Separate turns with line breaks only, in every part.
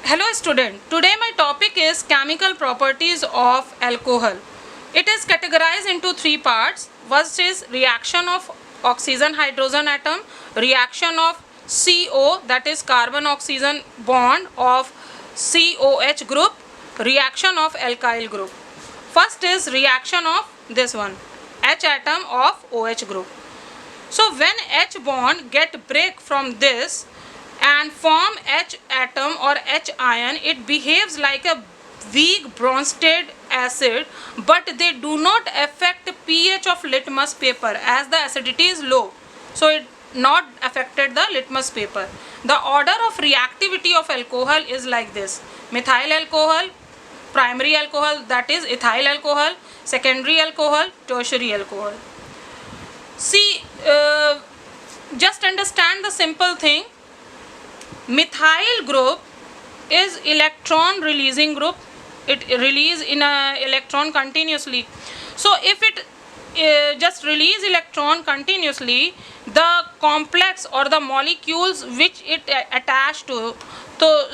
Hello student, today my topic is chemical properties of alcohol. It is categorized into three parts. First is reaction of oxygen hydrogen atom, reaction of CO, that is carbon oxygen bond of COH group, reaction of alkyl group. First is reaction of this one, H atom of OH group. So when H bond get break from this and form H atom or H ion, it behaves like a weak Bronsted acid, but they do not affect pH of litmus paper as the acidity is low. So it not affected the litmus paper. The order of reactivity of alcohol is like this: methyl alcohol, primary alcohol, that is ethyl alcohol, secondary alcohol, tertiary alcohol. See, just understand the simple thing. Methyl group is electron releasing group. It release in a electron continuously. So if it just release electron continuously, the complex or the molecules which it attach to,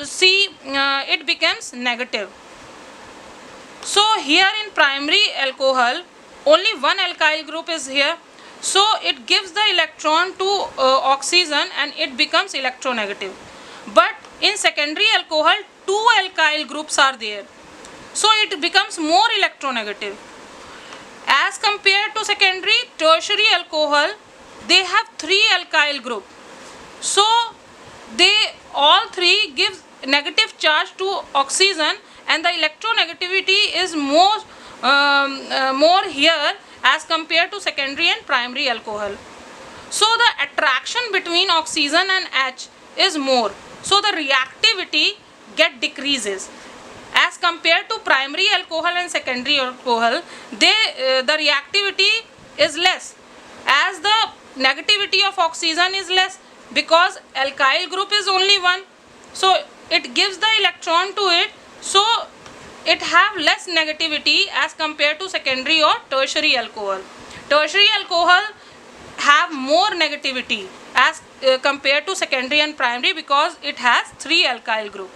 see, it becomes negative. So here in primary alcohol, only one alkyl group is here. So it gives the electron to oxygen and it becomes electronegative. But in secondary alcohol, two alkyl groups are there. So it becomes more electronegative. As compared to secondary, tertiary alcohol, they have three alkyl group. So they all three give negative charge to oxygen, and the electronegativity is more here as compared to secondary and primary alcohol. So the attraction between oxygen and H is more. So the reactivity get decreases. As compared to primary alcohol and secondary alcohol, the reactivity is less. As the negativity of oxygen is less, because alkyl group is only one. So it gives the electron to it. So it have less negativity as compared to secondary or tertiary alcohol. Tertiary alcohol have more negativity as compared to secondary and primary, because it has three alkyl group.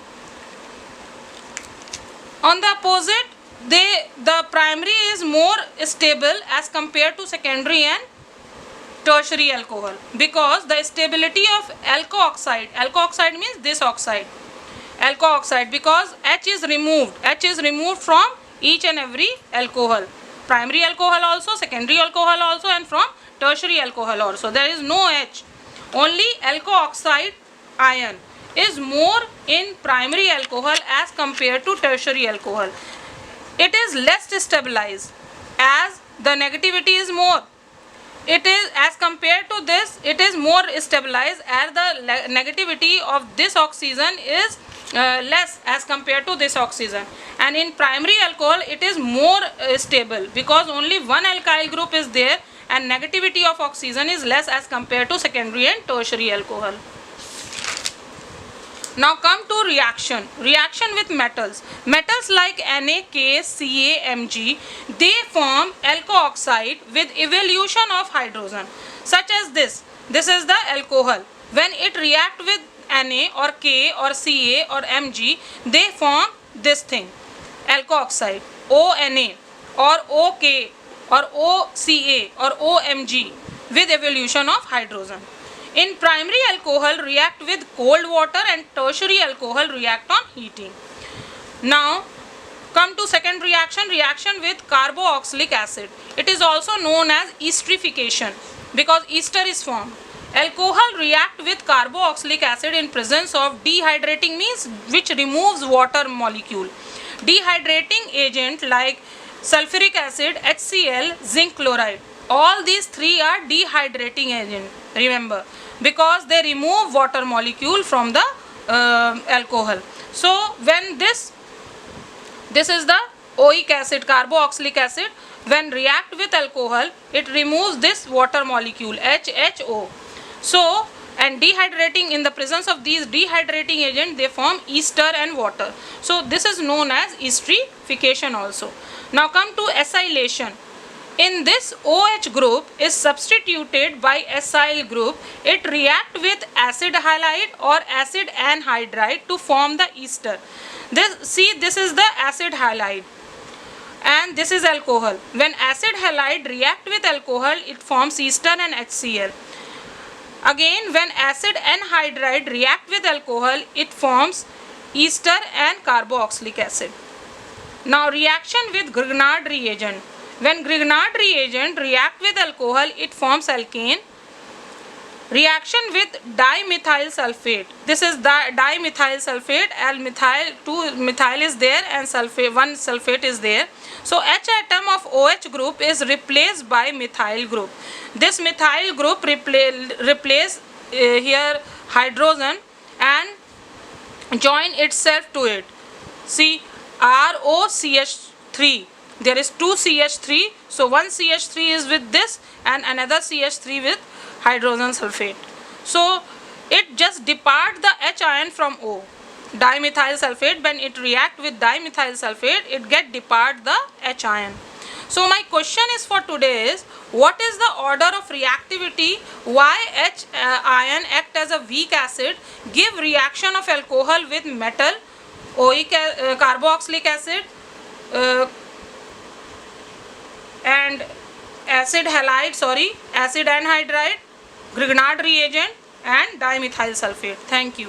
On the opposite, the primary is more stable as compared to secondary and tertiary alcohol, because the stability of alkoxide means this oxide, alkoxide, because H is removed from each and every alcohol, primary alcohol also, secondary alcohol also, and from tertiary alcohol also. There is no H. Only alkoxide ion is more in primary alcohol as compared to tertiary alcohol. It is less stabilized as the negativity is more. It is as compared to this, it is more stabilized as the negativity of this oxygen is less as compared to this oxygen. And in primary alcohol, it is more stable, because only one alkyl group is there and negativity of oxygen is less as compared to secondary and tertiary alcohol. Now come to reaction. Reaction with metals. Metals like Na, K, Ca, Mg, they form alkoxide with evolution of hydrogen, such as this. This is the alcohol. When it react with Na or K or Ca or Mg, they form this thing, alkoxide, ONa or OK or OCa or OMg with evolution of hydrogen. In primary alcohol react with cold water and tertiary alcohol react on heating. Now come to second reaction, reaction with carboxylic acid. It is also known as esterification, because ester is formed. Alcohol react with carboxylic acid in presence of dehydrating, means which removes water molecule. Dehydrating agent like sulfuric acid, HCl, zinc chloride. All these three are dehydrating agent, remember, because they remove water molecule from the alcohol. So when this is the oic acid, carboxylic acid, when react with alcohol, it removes this water molecule HHO. So, and dehydrating, in the presence of these dehydrating agent, they form ester and water. So this is known as esterification also. Now come to acylation. In this, OH group is substituted by acyl group. It reacts with acid halide or acid anhydride to form the ester. This is the acid halide and this is alcohol. When acid halide react with alcohol, it forms ester and HCl. Again, when acid anhydride react with alcohol, it forms ester and carboxylic acid. Now, reaction with Grignard reagent. When Grignard reagent react with alcohol, it forms alkane. Reaction with dimethyl sulfate. This is the dimethyl sulfate. Al-methyl, 2 methyl is there and sulfate, 1 sulfate is there. So H atom of OH group is replaced by methyl group. This methyl group replace here hydrogen and join itself to it. See, ROCH3. There is 2 CH3. So one CH3 is with this and another CH3 with hydrogen sulfate. So it just depart the H ion from O. Dimethyl sulfate, when it react with dimethyl sulfate, it get depart the H ion. So my question is for today is, what is the order of reactivity? Why H ion act as a weak acid, give reaction of alcohol with metal, carboxylic acid, and acid anhydride, Grignard reagent and dimethyl sulfate. Thank you.